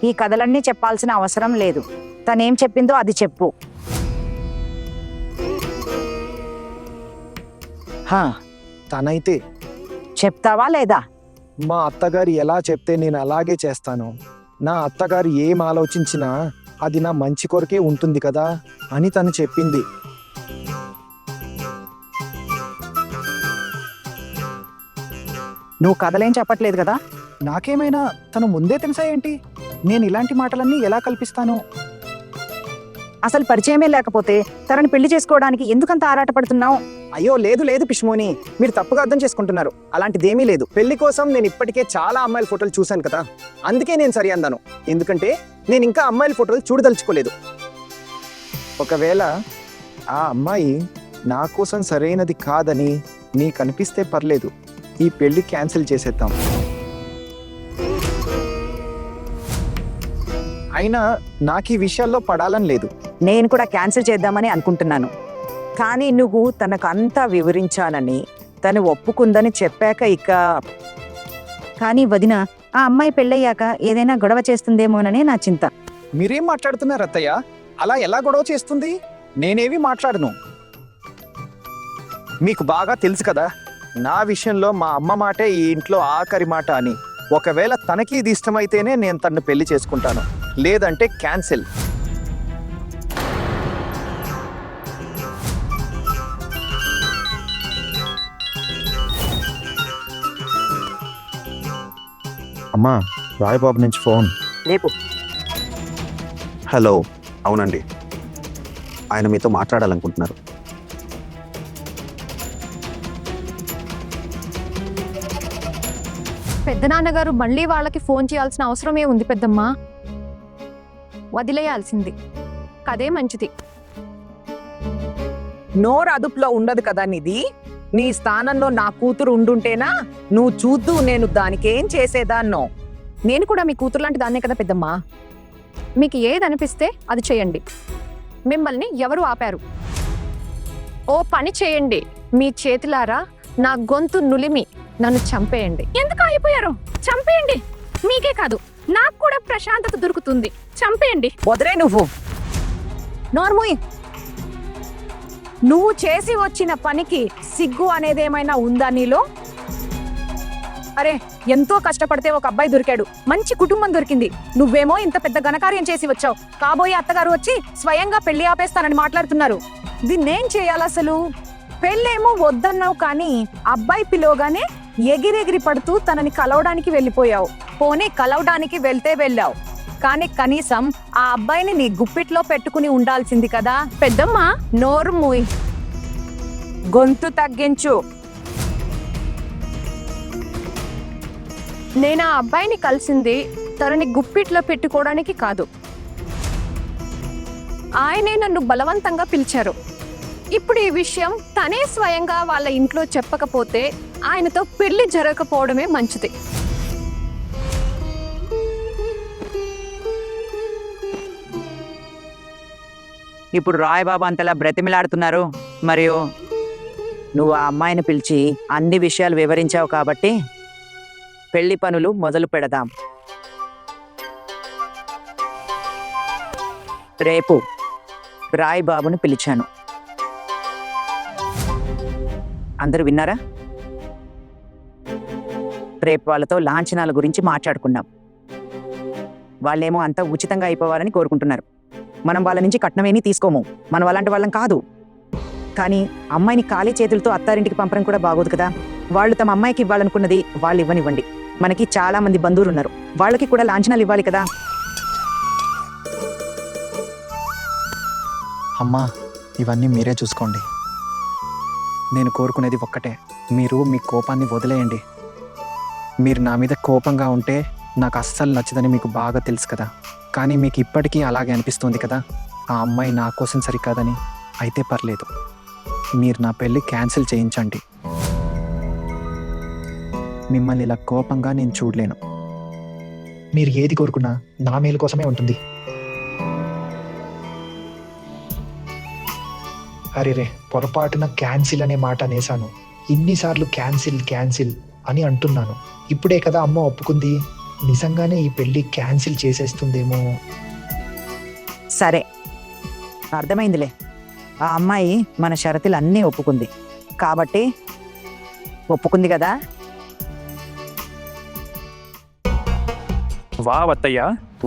ఈ కథలన్నీ చెప్పాల్సిన అవసరం లేదు. తనేం చెప్పిందో అది చెప్పు. తనైతే చెప్తావా లేదా? మా అత్తగారు ఎలా చెప్తే నేను అలాగే చేస్తాను. నా అత్తగారు ఏం ఆలోచించినా అది నా మంచి కొరకే ఉంటుంది కదా అని తను చెప్పింది. నువ్వు కథలేం చెప్పట్లేదు కదా? నాకేమైనా తను ముందే తెలుసా ఏంటి? నేను ఇలాంటి మాటలన్నీ ఎలా కల్పిస్తాను? అసలు పరిచయమే లేకపోతే తనని పెళ్లి చేసుకోవడానికి ఎందుకంత ఆరాటపడుతున్నావు? అయ్యో లేదు లేదు పిష్మోని, మీరు తప్పుగా అర్థం చేసుకుంటున్నారు. అలాంటిదేమీ లేదు. పెళ్లి కోసం నేను ఇప్పటికే చాలా అమ్మాయిల ఫోటోలు చూశాను కదా, అందుకే నేను సరి అన్నాను. ఎందుకంటే నేను ఇంకా అమ్మాయిల ఫోటోలు చూడదలుచుకోలేదు. ఒకవేళ ఆ అమ్మాయి నా కోసం సరైనది కాదని నీకు అనిపిస్తే పర్లేదు, ఈ పెళ్లి క్యాన్సిల్ చేసేద్దాం. అయినా నాకు ఈ విషయాల్లో పడాలని లేదు. నేను కూడా క్యాన్సిల్ చేద్దామని అనుకుంటున్నాను. కానీ నువ్వు తనకు అంతా వివరించాలని, తను ఒప్పుకుందని చెప్పాక కానీ వదిన, ఆ అమ్మాయి పెళ్ళయ్యాక ఏదైనా గొడవ చేస్తుందేమోనని నా చింత. మీరేం మాట్లాడుతున్నారు అత్తయ్య? అలా ఎలా గొడవ చేస్తుంది? నేనేవి మాట్లాడను. మీకు బాగా తెలుసు కదా, నా విషయంలో మా అమ్మ మాటే ఈ ఇంట్లో ఆఖరి మాట అని. ఒకవేళ తనకి ఇది ఇష్టమైతేనే నేను తనను పెళ్లి చేసుకుంటాను, లేదంటే క్యాన్సిల్. అమ్మా, రాయబాబు నుంచి ఫోన్. రేపు హలో, అవునండి, ఆయన మీతో మాట్లాడాలనుకుంటున్నారు. పెద్దనాన్నగారు మళ్ళీ వాళ్ళకి ఫోన్ చేయాల్సిన అవసరమే ఉంది పెద్దమ్మా. వదిలేయాల్సింది, కదే మంచిది. నోరు అదుపులో ఉండదు కదా నిధి. నీ స్థానంలో నా కూతురు ఉండుంటేనా నువ్వు చూద్దు నేను దానికేం చేసేదాన్నో. నేను కూడా మీ కూతురు లాంటి దాన్నే కదా పెద్దమ్మా. మీకు ఏది అనిపిస్తే అది చేయండి. మిమ్మల్ని ఎవరు ఆపారు? ఓ పని చేయండి, మీ చేతులారా నా గొంతు నులిమి నన్ను చంపేయండి. ఎందుకు అయిపోయారు? చంపేయండి. మీకే కాదు, నాకు కూడా ప్రశాంతత దొరుకుతుంది. చంపేయండి. వదరే నువ్వు. నోర్ముయ్. నువ్వు చేసి వచ్చిన పనికి సిగ్గు అనేదేమైనా ఉందా నీలో? అరే, ఎంతో కష్టపడితే ఒక అబ్బాయి దొరికాడు, మంచి కుటుంబం దొరికింది. నువ్వేమో ఇంత పెద్ద ఘనకార్యం చేసి వచ్చావు. కాబోయే అత్తగారు వచ్చి స్వయంగా పెళ్లి ఆపేస్తానని మాట్లాడుతున్నారు. దీన్నేం చేయాలి అసలు? పెళ్ళేమో వద్దన్నావు, కానీ అబ్బాయి పిలవగానే ఎగిరెగిరి పడుతూ తనని కలవడానికి వెళ్ళిపోయావు. పోనీ కలవడానికి వెళ్తే వెళ్ళావు, కానీ కనీసం ఆ అబ్బాయిని నీ గుప్పిట్లో పెట్టుకుని ఉండాల్సింది కదా. పెద్దమ్మ, నోరు మూయ్, గొంతు తగ్గించు. నేను ఆ అబ్బాయిని కలిసింది తనని గుప్పిట్లో పెట్టుకోవడానికి కాదు. ఆయనే నన్ను బలవంతంగా పిలిచారు. ఇప్పుడు ఈ విషయం తనే స్వయంగా వాళ్ళ ఇంట్లో చెప్పకపోతే ఆయనతో పెళ్లి జరగకపోవడమే మంచిది. ఇప్పుడు రాయబాబు అంతలా బ్రతిమిలాడుతున్నారు. మరియు నువ్వు ఆ అమ్మాయిని పిలిచి అన్ని విషయాలు వివరించావు కాబట్టి పెళ్లి పనులు మొదలు పెడదాం. రేపు రాయబాబుని పిలిచాను. అందరూ విన్నారా? రేపు వాళ్ళతో లాంఛనాల గురించి మాట్లాడుకున్నాం. వాళ్ళేమో అంతా ఉచితంగా అయిపోవాలని కోరుకుంటున్నారు. మనం వాళ్ళ నుంచి కట్నమేమీ తీసుకోము, మనం అలాంటి వాళ్ళం కాదు. కానీ అమ్మాయిని ఖాళీ చేతులతో అత్తారింటికి పంపడం కూడా బాగోదు కదా. వాళ్ళు తమ అమ్మాయికి ఇవ్వాలనుకున్నది వాళ్ళు ఇవ్వనివ్వండి. మనకి చాలా మంది బంధువులు ఉన్నారు, వాళ్ళకి కూడా లాంఛనాలు ఇవ్వాలి కదా. అమ్మా, ఇవన్నీ మీరే చూసుకోండి. నేను కోరుకునేది ఒక్కటే, మీరు మీ కోపాన్ని వదిలేయండి. మీరు నా మీద కోపంగా ఉంటే నాకు అస్సలు నచ్చదని మీకు బాగా తెలుసు కదా. కానీ మీకు ఇప్పటికీ అలాగే అనిపిస్తుంది కదా, ఆ అమ్మాయి నా కోసం సరికాదని. అయితే పర్లేదు, మీరు నా పెళ్ళి క్యాన్సిల్ చేయించండి. మిమ్మల్ని ఇలా కోపంగా నేను చూడలేను. మీరు ఏది కోరుకున్నా నా మేలు కోసమే ఉంటుంది. అరే, పొరపాటున క్యాన్సిల్ అనే మాట అనేసాను. ఇన్నిసార్లు క్యాన్సిల్ క్యాన్సిల్ అని అంటున్నాను. ఇప్పుడే కదా అమ్మ ఒప్పుకుంది. నిజంగానే ఈ పెళ్లి క్యాన్సిల్ చేసేస్తుందేమో. సరే, అర్థమైందిలే. ఆ అమ్మాయి మన షరతులు అన్నీ ఒప్పుకుంది కాబట్టి ఒప్పుకుంది కదా. వావ్ అత్తయ్య,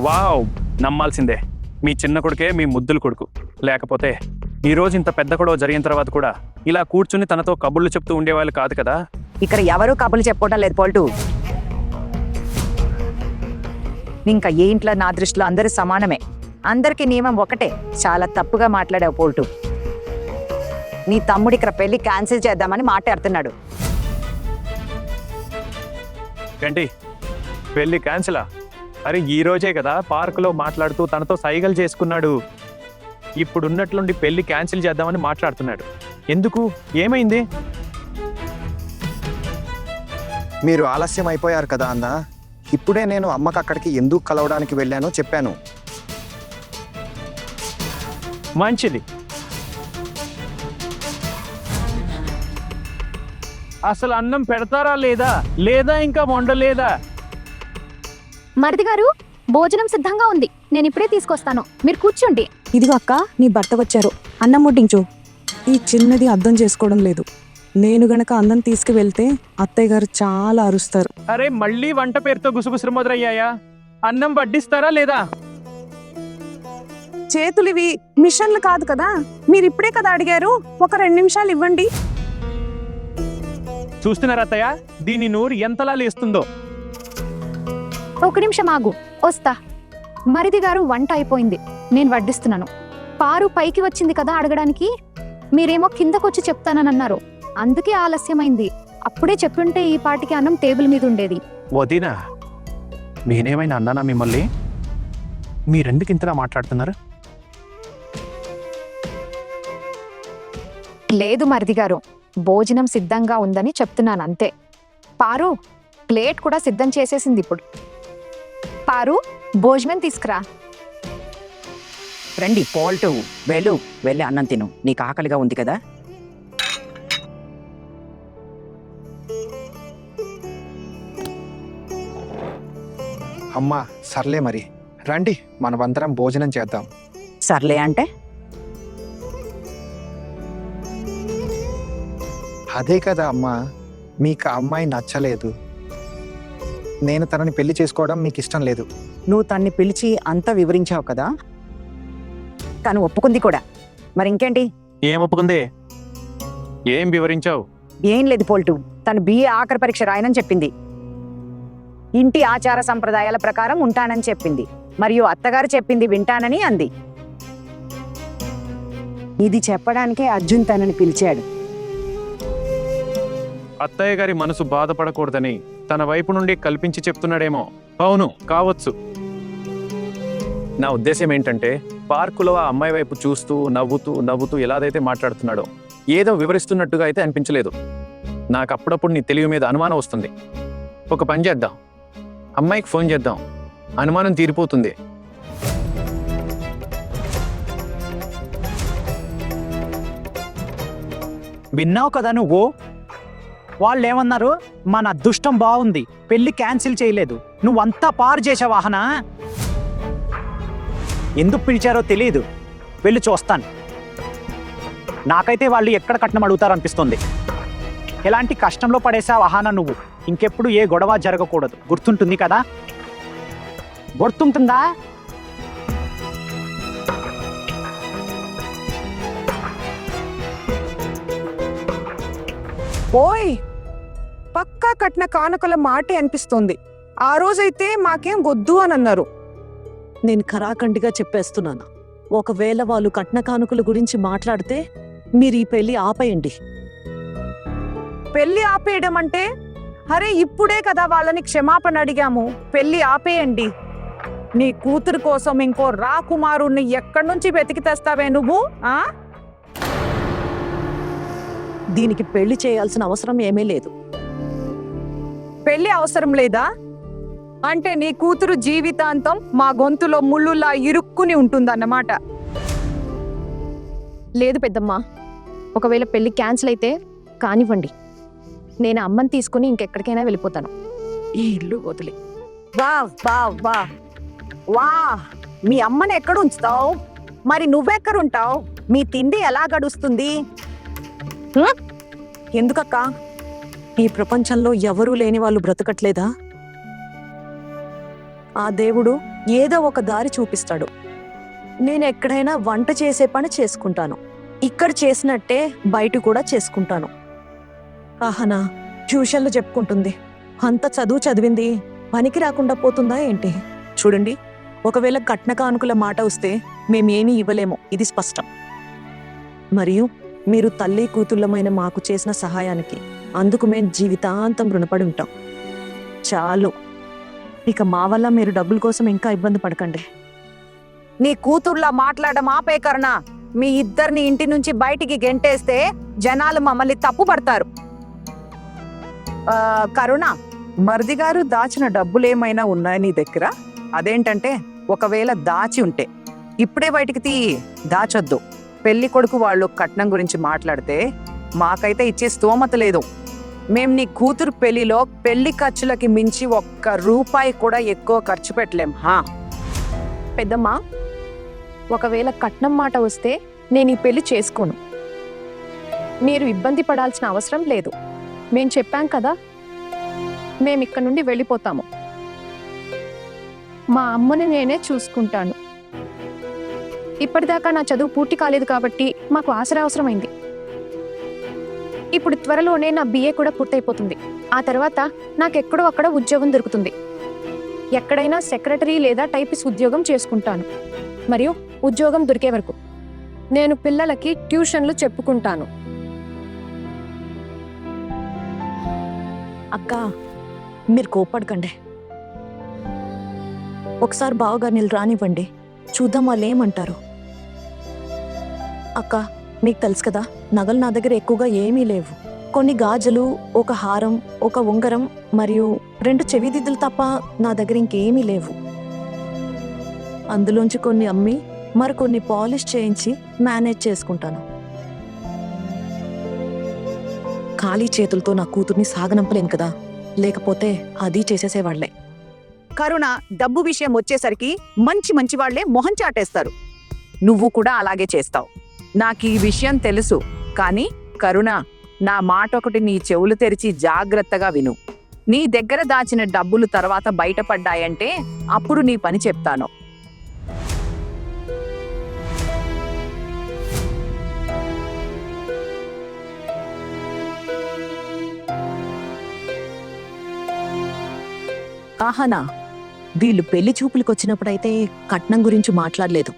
వావ్, నమ్మాల్సిందే. మీ చిన్న కొడుకే మీ ముద్దుల కొడుకు. లేకపోతే ఈరోజు ఇంత పెద్ద గొడవ జరిగిన తర్వాత కూడా ఇలా కూర్చుని తనతో కబుర్లు చెప్తూ ఉండేవాళ్ళు కాదు కదా. ఇక్కడ ఎవరూ కబుర్లు చెప్పుకోవటం లేదు పోల్టు. ఇంకా ఏ ఇంట్లో నా దృష్టిలో అందరూ సమానమే. అందరికీ నియమం ఒకటే. చాలా తప్పుగా మాట్లాడావు పోల్టు. నీ తమ్ముడు ఇక్కడ పెళ్లి క్యాన్సిల్ చేద్దామని మాట్లాడుతున్నాడు. ఏంటి పెళ్లి క్యాన్సిలా? అరే ఈ రోజే కదా పార్కులో మాట్లాడుతూ తనతో సైగలు చేసుకున్నాడు. ఇప్పుడున్నట్లుండి పెళ్లి క్యాన్సిల్ చేద్దామని మాట్లాడుతున్నాడు. ఎందుకు? ఏమైంది? మీరు ఆలస్యం అయిపోయారు కదా అన్న. ఇప్పుడే నేను అమ్మకు అక్కడికి ఎందుకు కలవడానికి వెళ్ళానో చెప్పాను. మంచిది. అసలు అన్నం పెడతారా లేదా, లేదా ఇంకా వండలేదా? మరిది గారు, భోజనం సిద్ధంగా ఉంది. నేను ఇప్పుడే తీసుకొస్తాను, మీరు కూర్చోండి. ఇదిగో అక్క, నీ భర్త వచ్చారు. అన్నం ముట్టించు. ఈ చిన్నది అర్థం చేసుకోవడం లేదు. నేను గనక అన్నం తీసుకువెళ్తే అత్తయ్య గారు చాలా అరుస్తారు. అరే మళ్ళీ వంట పేరుతో గుసగుసలు మొదలయ్యాయా? అన్నం వడ్డిస్తారా లేదా? చేతులు ఇవి మిషన్లు కాదు కదా. మీరు ఇప్పుడే కదా అడిగారు. ఒక 2 నిమిషాలు ఇవ్వండి. చూస్తున్నారా అత్తయ్య, దీని నోరు ఎంతలా లేస్తుందో. ఒక నిమిషం ఆగు, వస్తా. మరిది గారు, వంట అయిపోయింది, నేను వడ్డిస్తున్నాను. పారు పైకి వచ్చింది కదా అడగడానికి, మీరేమో కిందకొచ్చి చెప్తానని అన్నారు. అందుకే ఆలస్యమైంది. అప్పుడే చెప్పుంటే ఈ పాటికి అన్నం టేబుల్ మీద ఉండేది. వదినా, నేనేమైనా అన్నానా మిమ్మల్ని? మీరెందుకు ఇంతలా మాట్లాడుతున్నారు? లేదు మరిది గారు, భోజనం సిద్ధంగా ఉందని చెప్తున్నాను అంతే. పారు, ప్లేట్ కూడా సిద్ధం చేసేసింది ఇప్పుడు. పారు, భోజనం తీసుకురా. రండి పోల్టు, వెళ్ళి అన్నం తిను. నీకు ఆకలిగా ఉంది కదా. అమ్మా సర్లే మరి, రండి మనమందరం భోజనం చేద్దాం. సర్లే అంటే అదే కదా అమ్మా, మీకు ఆ అమ్మాయి నచ్చలేదు. నేను తనని పెళ్లి చేసుకోవడం మీకు ఇష్టం లేదు. నువ్వు తన్ని పిలిచి అంతా వివరించావు కదా. తను ఒప్పుకుంది కూడా. మరి ఇంకేంటి? ఏం ఒప్పుకుంది? ఏం వివరించావు? ఏం లేదు పోల్టు, తను BA ఆఖరి పరీక్ష రాయనని చెప్పింది. ఇంటి ఆచార సంప్రదాయాల ప్రకారం ఉంటానని చెప్పింది. మరియు అత్తగారు చెప్పింది వింటానని అంది. ఇది చెప్పడానికే అర్జున్ తనని పిలిచాడు. అత్తయ్య గారి మనసు బాధపడకూడదని తన వైపు నుండి కల్పించి చెప్తున్నాడేమో. అవును, కావచ్చు. నా ఉద్దేశం ఏంటంటే, పార్కులో ఆ అమ్మాయి వైపు చూస్తూ నవ్వుతూ ఎలాదైతే మాట్లాడుతున్నాడో ఏదో వివరిస్తున్నట్టుగా అయితే అనిపించలేదు. నాకు అప్పుడప్పుడు నీ తెలివి మీద అనుమానం వస్తుంది. ఒక పని చేద్దాం, అమ్మాయికి ఫోన్ చేద్దాం, అనుమానం తీరిపోతుంది. విన్నావు కదా నువ్వు? వాళ్ళు ఏమన్నారు? మన అదృష్టం బాగుంది, పెళ్లి క్యాన్సిల్ చేయలేదు. నువ్వంతా పారు చేసే వాహన. ఎందుకు పిలిచారో తెలియదు. వెళ్ళి చూస్తాను. నాకైతే వాళ్ళు ఎక్కడ కట్నం అడుగుతారనిపిస్తుంది. ఎలాంటి కష్టంలో పడేసా వాహన నువ్వు. ఇంకెప్పుడు ఏ గొడవ జరగకూడదు. గుర్తుంటుంది కదా? గుర్తుంటుందా? ఓయ్, పక్కా కట్న కానుకల మాటే అనిపిస్తోంది. ఆ రోజైతే మాకేం వద్దు అని అన్నారు. నేను ఖరాఖండిగా చెప్పేస్తున్నాను, ఒకవేళ వాళ్ళు కట్న కానుకల గురించి మాట్లాడితే మీరు ఈ పెళ్లి ఆపేయండి. పెళ్లి ఆపేయడం అంటే? అరే ఇప్పుడే కదా వాళ్ళని క్షమాపణ అడిగాము. పెళ్లి ఆపేయండి. నీ కూతురు కోసం ఇంకో రాకుమారుణ్ణి ఎక్కడి నుంచి వెతికి తెస్తావే నువ్వు? దీనికి పెళ్లి చేయాల్సిన అవసరం ఏమీ లేదు. పెళ్లి అవసరం లేదా అంటే నీ కూతురు జీవితాంతం మా గొంతులో ముళ్ళులా ఇరుక్కుని ఉంటుందన్నమాట. లేదు పెద్దమ్మ, ఒకవేళ పెళ్లి క్యాన్సిల్ అయితే కానివ్వండి. నేను అమ్మని తీసుకుని ఇంకెక్కడికైనా వెళ్ళిపోతాను. ఈ ఇల్లు వదిలి వా వా వా వా మీ అమ్మని ఎక్కడ ఉంచుతావు? మరి నువ్వెక్కడుంటావు? మీ తిండి ఎలా గడుస్తుంది? ఎందుకక్క ఈ ప్రపంచంలో ఎవరూ లేని వాళ్ళు బ్రతకట్లేదా? ఆ దేవుడు ఏదో ఒక దారి చూపిస్తాడు. నేను ఎక్కడైనా వంట చేసే పని చేసుకుంటాను. ఇక్కడ చేసినట్టే బయట కూడా చేసుకుంటాను. ఆహనా ట్యూషన్లు చెప్పుకుంటుంది. అంత చదువు చదివింది పనికి రాకుండా పోతుందా ఏంటి? చూడండి, ఒకవేళ కట్న కానుకల మాట వస్తే మేమేమీ ఇవ్వలేము, ఇది స్పష్టం. మరియు మీరు తల్లి కూతుళ్ళమైన మాకు చేసిన సహాయానికి అందుకు మేము జీవితాంతం రుణపడి ఉంటాం. చాలు, ఇక మా వల్ల మీరు డబ్బుల కోసం ఇంకా ఇబ్బంది పడకండి. నీ కూతుర్లా మాట్లాడడం ఆపే కరుణ. మీ ఇద్దరిని ఇంటి నుంచి బయటికి గెంటేస్తే జనాలు మమ్మల్ని తప్పు పడతారు. కరుణ, మరిది గారు దాచిన డబ్బులేమైనా ఉన్నాయా నీ దగ్గర? అదేంటంటే ఒకవేళ దాచి ఉంటే ఇప్పుడే బయటికి దాచొద్దు. పెళ్లి కొడుకు వాళ్ళు కట్నం గురించి మాట్లాడితే మాకైతే ఇచ్చే స్తోమత లేదు. మేం నీ కూతురు పెళ్లిలో పెళ్లి ఖర్చులకి మించి ఒక్క రూపాయి కూడా ఎక్కువ ఖర్చు పెట్టలేం. పెద్దమ్మ, ఒకవేళ కట్నం మాట వస్తే నేను ఈ పెళ్లి చేసుకోను. మీరు ఇబ్బంది పడాల్సిన అవసరం లేదు. మేం చెప్పాం కదా, మేము ఇక్కడ నుండి వెళ్ళిపోతాము. మా అమ్మని నేనే చూసుకుంటాను. ఇప్పటిదాకా నా చదువు పూర్తి కాలేదు కాబట్టి మాకు ఆసరా అవసరమైంది. ఇప్పుడు త్వరలోనే నా BA కూడా పూర్తయిపోతుంది. ఆ తర్వాత నాకెక్కడో అక్కడ ఉద్యోగం దొరుకుతుంది. ఎక్కడైనా సెక్రటరీ లేదా టైపిస్ట్ ఉద్యోగం చేసుకుంటాను. మరియు ఉద్యోగం దొరికే వరకు నేను పిల్లలకి ట్యూషన్లు చెప్పుకుంటాను. అక్క, మీరు కోపడకండి. ఒకసారి బావగారిని రానివ్వండి, చూద్దాం వాళ్ళు ఏమంటారు. అక్క, మీకు తెలుసు కదా, నగలు నా దగ్గర ఎక్కువగా ఏమీ లేవు. కొన్ని గాజులు, ఒక హారం, ఒక ఉంగరం మరియు 2 చెవిదిద్దులు తప్ప నా దగ్గర ఇంకేమీ లేవు. అందులోంచి కొన్ని అమ్మి మరికొన్ని పాలిష్ చేయించి మేనేజ్ చేసుకుంటాను. ఖాళీ చేతులతో నా కూతుర్ని సాగనంపలేను కదా, లేకపోతే అది చేసేసేవాళ్లే. కరుణ, డబ్బు విషయం వచ్చేసరికి మంచి మంచి వాళ్లే మొహం చాటేస్తారు. నువ్వు కూడా అలాగే చేస్తావు. నాకు ఈ విషయం తెలుసు. కానీ కరుణ, నా మాట ఒకటి నీ చెవులు తెరిచి జాగ్రత్తగా విను. నీ దగ్గర దాచిన డబ్బులు తర్వాత బయటపడ్డాయంటే అప్పుడు నీ పని చెప్తాను. ఆహనా, వీళ్ళు పెళ్లి చూపులకు వచ్చినప్పుడైతే కట్నం గురించి మాట్లాడలేదు.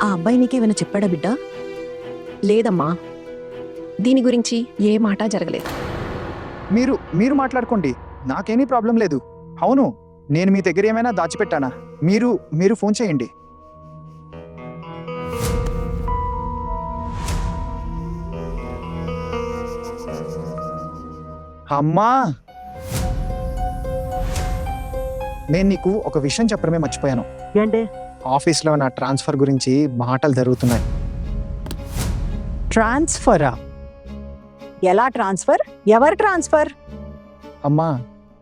ఆ అబ్బాయి నీకేమైనా చెప్పాడా బిడ్డ? లేదమ్మా, దీని గురించి ఏ మాట జరగలేదు. మీరు మాట్లాడుకోండి, నాకేమీ ప్రాబ్లం లేదు. అవును, నేను మీ దగ్గర ఏమైనా దాచిపెట్టానా? మీరు ఫోన్ చేయండి. అమ్మా, నేను నీకు ఒక విషయం చెప్పడమే మర్చిపోయాను. ఏంటి? ఆఫీస్లో నా ట్రాన్స్ఫర్ గురించి మాటలు జరుగుతున్నాయి. ట్రాన్స్ఫరా? ఎలా ట్రాన్స్ఫర్? ఎవరు ట్రాన్స్ఫర్? అమ్మా,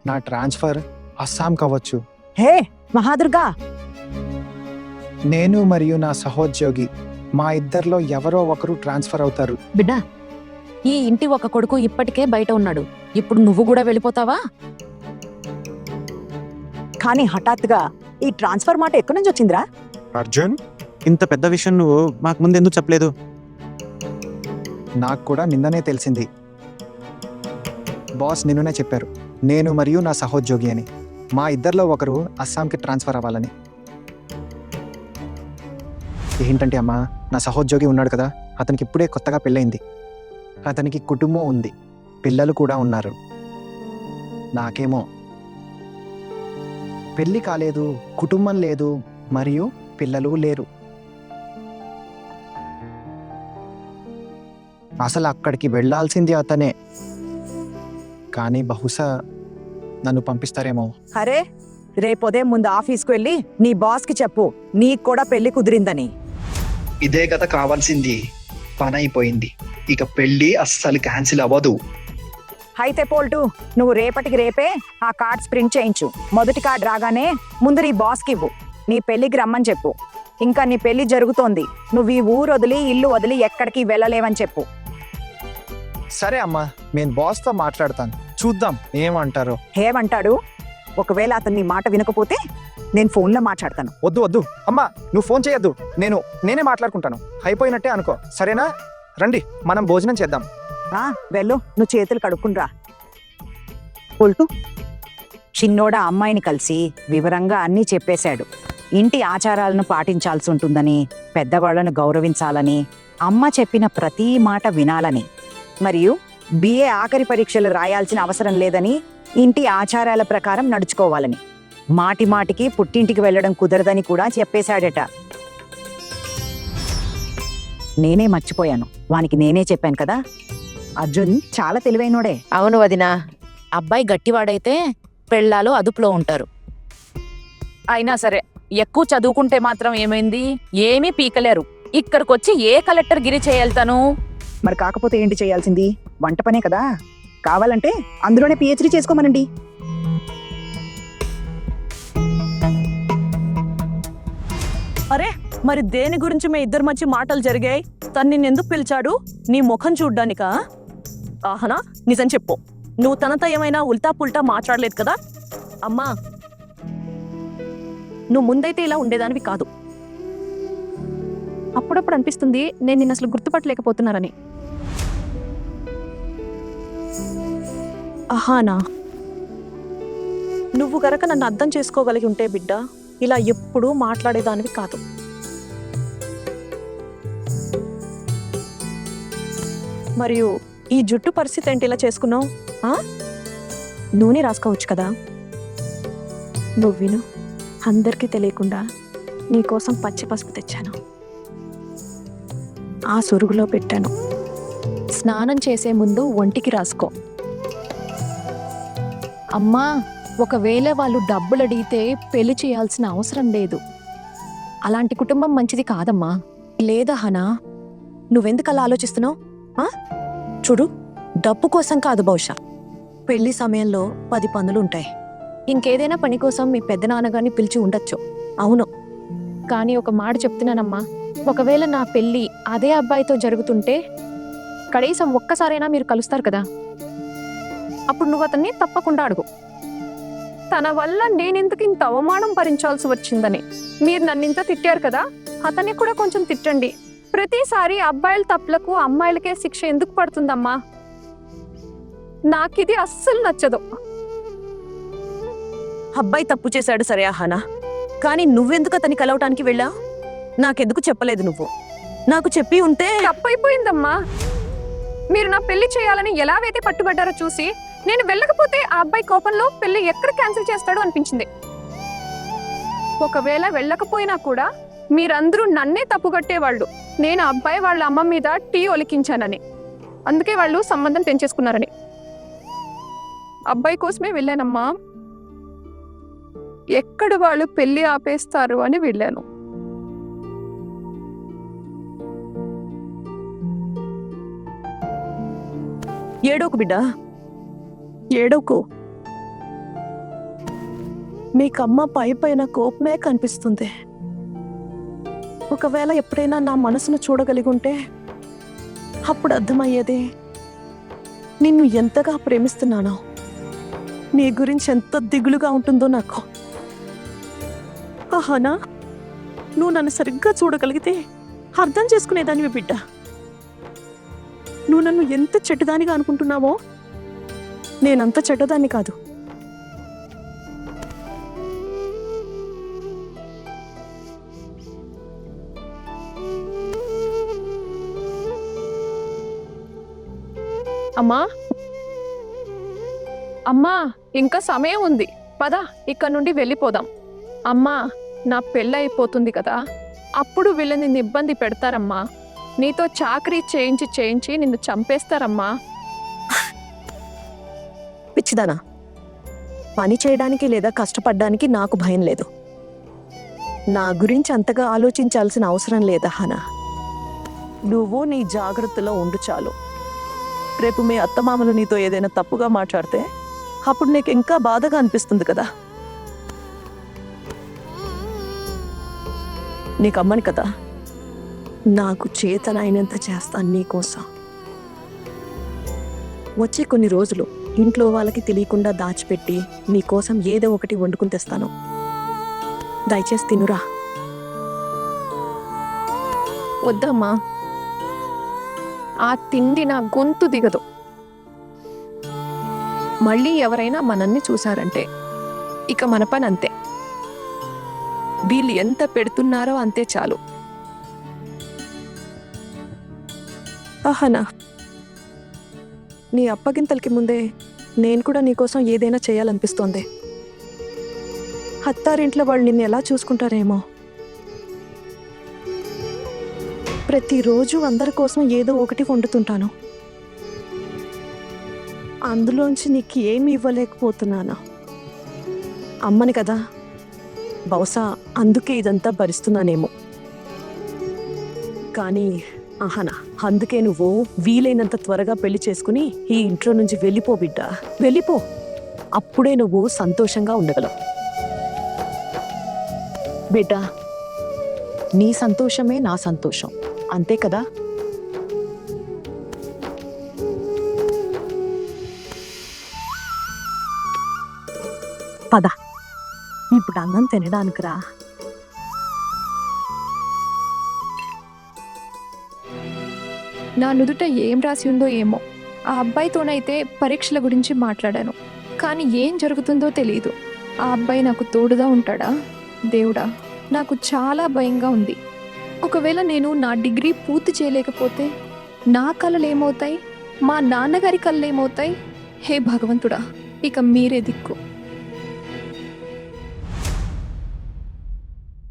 నా ట్రాన్స్ఫర్ అస్సాం కావచ్చు. హే మహాదుర్గా, నేను మరియు నా సహోద్యోగి మా ఇద్దరిలో ఎవరో ఒకరు ట్రాన్స్ఫర్ అవుతారు. బిడ్డ, ఈ ఇంటి ఒక కొడుకు ఇప్పటికే బయట ఉన్నాడు. ఇప్పుడు నువ్వు కూడా వెళ్ళిపోతావా? కానీ హఠాత్తుగా ఈ ట్రాన్స్ఫర్ మాట ఎక్కడి నుంచి వచ్చిందిరా? అర్జున్, ఇంత పెద్ద విషయం నువ్వు మాకు ముందు ఎందుకు చెప్పలేదు? నాకు కూడా నిన్ననే తెలిసింది. బాస్ నిన్ననే చెప్పారు, నేను మరియు నా సహోద్యోగి అని. మా ఇద్దరిలో ఒకరు అస్సాంకి ట్రాన్స్ఫర్ అవ్వాలని. ఏంటంటే అమ్మా, నా సహోద్యోగి ఉన్నాడు కదా, అతనికి ఇప్పుడే కొత్తగా పెళ్ళైంది. అతనికి కుటుంబం ఉంది, పిల్లలు కూడా ఉన్నారు. నాకేమో పెళ్ళి కాలేదు, కుటుంబం లేదు, మరియు పిల్లలు లేరు. అసలు అక్కడికి వెళ్ళాల్సింది అతనే. కానీ బహుశా నన్ను పంపిస్తారేమో. అరే, రేపొదే ముందు ఆఫీస్కు వెళ్ళి నీ బాస్కి చెప్పు నీకు కూడా పెళ్లి కుదిరిందని. ఇదే కదా కావాల్సింది. పని అయిపోయింది. ఇక పెళ్లి అస్సలు క్యాన్సిల్ అవ్వదు. అయితే పోల్టు నువ్వు రేపటికి రేపే ఆ కార్డ్స్ ప్రింట్ చేయించు. మొదటి కార్డ్ రాగానే ముందు నీ బాస్కి ఇవ్వు. నీ పెళ్లికి రమ్మని చెప్పు. ఇంకా నీ పెళ్లి జరుగుతోంది, నువ్వు ఈ ఊరు వదిలి ఇల్లు వదిలి ఎక్కడికి వెళ్ళలేవని చెప్పు. సరే అమ్మా, నేను బాస్తో మాట్లాడతాను, చూద్దాం ఏమంటారో. ఏమంటాడు? ఒకవేళ అతను నీ మాట వినకపోతే నేను ఫోన్లో మాట్లాడతాను. వద్దు వద్దు అమ్మా, నువ్వు ఫోన్ చేయొద్దు, నేనే మాట్లాడుకుంటాను. అయిపోయినట్టే అనుకో, సరేనా? రండి మనం భోజనం చేద్దాం. వెళ్ళు, నువ్వు చేతులు కడుక్కునిరా. పొల్టు చిన్నోడ అమ్మాయిని కలిసి వివరంగా అన్నీ చెప్పేశాడు. ఇంటి ఆచారాలను పాటించాల్సి ఉంటుందని, పెద్దవాళ్లను గౌరవించాలని, అమ్మ చెప్పిన ప్రతి మాట వినాలని, మరియు బిఏ ఆఖరి పరీక్షలు రాయాల్సిన అవసరం లేదని, ఇంటి ఆచారాల ప్రకారం నడుచుకోవాలని, మాటి మాటికి పుట్టింటికి వెళ్ళడం కుదరదని కూడా చెప్పేశాడట. నేనే మర్చిపోయాను, వానికి నేనే చెప్పాను కదా. అర్జున్ చాలా తెలివైనోడే. అవును వదినా, అబ్బాయి గట్టివాడైతే పెళ్ళాలు అదుపులో ఉంటారు. అయినా సరే, ఎక్కువ చదువుకుంటే మాత్రం ఏమైంది? ఏమీ పీకలేరు. ఇక్కడికొచ్చి ఏ కలెక్టర్ గిరి చేయాల్తాను? మరి కాకపోతే ఏంటి చేయాల్సింది? వంట పనే కదా. కావాలంటే అందులోనే పిహెచ్డి చేసుకోమనండి. అరే, మరి దేని గురించి మీ ఇద్దరి మధ్య మాటలు జరిగాయి? తను నిన్నెందుకు పిలిచాడు? నీ ముఖం చూడ్డానికా? ఆహనా, నిజం చెప్పు. నువ్వు తనతో ఏమైనా ఉల్టా పుల్టా మాట్లాడలేదు కదా? అమ్మా, నువ్వు ముందైతే ఇలా ఉండేదానివి కాదు. అప్పుడప్పుడు అనిపిస్తుంది నేను నిన్ను అసలు గుర్తుపట్టలేకపోతున్నారని. అహానా, నువ్వు గనక నన్ను అర్థం చేసుకోగలిగి ఉంటే బిడ్డ, ఇలా ఎప్పుడూ మాట్లాడేదానివి కాదు. మరియు ఈ జుట్టు పరిస్థితి ఏంటి ఇలా చేసుకున్నావు? నూనె రాసుకోవచ్చు కదా. నువ్వు విను, అందరికీ తెలియకుండా నీకోసం పచ్చి పసుపు తెచ్చాను. ఆ సురుగులో పెట్టాను. స్నానం చేసే ముందు ఒంటికి రాసుకో. అమ్మా, ఒకవేళ వాళ్ళు డబ్బులు అడిగితే పెళ్లి చేయాల్సిన అవసరం లేదు. అలాంటి కుటుంబం మంచిది కాదమ్మా. లేదా హనా, నువ్వెందుకు అలా ఆలోచిస్తున్నావు? చూడు, డబ్బు కోసం కాదు, బహుశా పెళ్లి సమయంలో 10 పనులు ఉంటాయి. ఇంకేదైనా పని కోసం మీ పెద్దనాన్నగారిని పిలిచి ఉండొచ్చు. అవును, కానీ ఒక మాట చెప్తున్నానమ్మా, ఒకవేళ నా పెళ్లి అదే అబ్బాయితో జరుగుతుంటే కనీసం ఒక్కసారైనా మీరు కలుస్తారు కదా. అప్పుడు నువ్వు అతన్ని తప్పకుండా అడుగు, తన వల్ల నేనెందుకు ఇంత అవమానం భరించాల్సి వచ్చిందని. మీరు నన్ను ఇంత తిట్టారు కదా, అతన్ని కూడా కొంచెం తిట్టండి. ప్రతిసారి అబ్బాయిల తప్పులకు అమ్మాయిలకే శిక్ష ఎందుకు పడుతుందమ్మా? నాకిది అస్సలు నచ్చదు. అబ్బాయి తప్పు చేశాడు సరే అహానా, కానీ నువ్వెందుకు అతన్ని కలవటానికి వెళ్ళా? నాకెందుకు చెప్పలేదు నువ్వు? నాకు చెప్పి ఉంటే. తప్పైపోయిందమ్మా. మీరు నా పెళ్లి చేయాలని ఎలాగైతే పట్టుబడ్డారో చూసి నేను వెళ్ళకపోతే ఆ అబ్బాయి కోపంలో పెళ్లి ఎక్కడ క్యాన్సిల్ చేస్తాడో అనిపించింది. ఒకవేళ వెళ్ళకపోయినా కూడా మీరందరూ నన్నే తప్పుగట్టేవాళ్ళు, నేను అబ్బాయి వాళ్ళ అమ్మ మీద టీ ఒలికించానని. అందుకే వాళ్ళు సంబంధం పెంచేసుకున్నారని. అబ్బాయి కోసమే వెళ్ళానమ్మా. ఎక్కడ వాళ్ళు పెళ్లి ఆపేస్తారు అని వెళ్ళాను. ఏడోకు బిడ్డ, ఏడోకు. నీకమ్మ పైన కోపమే కనిపిస్తుంది. ఒకవేళ ఎప్పుడైనా నా మనసును చూడగలిగి ఉంటే అప్పుడు అర్థమయ్యేది నిన్ను ఎంతగా ప్రేమిస్తున్నానో, నీ గురించి ఎంత దిగులుగా ఉంటుందో నాకు. ఆహానా, నువ్వు నన్ను సరిగ్గా చూడగలిగితే అర్థం చేసుకునేదానివి బిడ్డ. నువ్వు నన్ను ఎంత చెడ్డదానిగా అనుకుంటున్నావో నేనంత చెడ్డదాన్ని కాదు. అమ్మా, అమ్మా, ఇంకా సమయం ఉంది, పద ఇక్కడ నుండి వెళ్ళిపోదాం. అమ్మా, నా పెళ్ళి అయిపోతుంది కదా, అప్పుడు వీళ్ళని నిన్ను ఇబ్బంది పెడతారమ్మా. నీతో చాకరీ చేయించి చేయించి నిన్ను చంపేస్తారమ్మా. పిచ్చిదానా, పని చేయడానికి లేదా కష్టపడడానికి నాకు భయం లేదు. నా గురించి అంతగా ఆలోచించాల్సిన అవసరం లేదా హనా. నువ్వు నీ జాగ్రత్తలో ఉండు చాలు. రేపు మీ అత్తమామలు నీతో ఏదైనా తప్పుగా మాట్లాడితే అప్పుడు నీకు ఇంకా బాధగా అనిపిస్తుంది కదా. నీకు అమ్మని కదా, నాకు చేతనైనంత చేస్తాను నీకోసం. వచ్చే కొన్ని రోజులు ఇంట్లో వాళ్ళకి తెలియకుండా దాచిపెట్టి నీకోసం ఏదో ఒకటి వండుకుని తెస్తాను. దయచేసి తినురా. వద్దమ్మా, ఆ తిండి నా గొంతు దిగదు. మళ్ళీ ఎవరైనా మనల్ని చూసారంటే ఇక మన పని అంతే. వీళ్ళు ఎంత పెడుతున్నారో అంతే చాలు. ఆహనా, నీ అప్పగింతలకి ముందే నేను కూడా నీకోసం ఏదైనా చేయాలనిపిస్తోంది. అత్తారింట్లో వాళ్ళు నిన్ను ఎలా చూసుకుంటారేమో. ప్రతిరోజు అందరి కోసం ఏదో ఒకటి వండుతుంటాను. అందులోంచి నీకు ఏమి ఇవ్వలేకపోతున్నాను. అమ్మని కదా, బహుశా అందుకే ఇదంతా భరిస్తున్నానేమో. కానీ ఆహనా, అందుకే నువ్వు వీలైనంత త్వరగా పెళ్లి చేసుకుని ఈ ఇంట్లో నుంచి వెళ్ళిపో బిడ్డ, వెళ్ళిపో. అప్పుడే నువ్వు సంతోషంగా ఉండగలవు. బిడ్డ, నీ సంతోషమే నా సంతోషం, అంతే కదా. పద, ఇప్పుడు అన్నం తినడానికి రా. నా నుదుట ఏం రాసి ఉందో ఏమో. ఆ అబ్బాయితోనైతే పరీక్షల గురించి మాట్లాడాను, కానీ ఏం జరుగుతుందో తెలియదు. ఆ అబ్బాయి నాకు తోడుగా ఉంటాడా? దేవుడా, నాకు చాలా భయంగా ఉంది. ఒకవేళ నేను నా డిగ్రీ పూర్తి చేయలేకపోతే నా కళలు ఏమవుతాయి? మా నాన్నగారి కళ్ళు ఏమవుతాయి? హే భగవంతుడా, ఇక మీరే దిక్కు.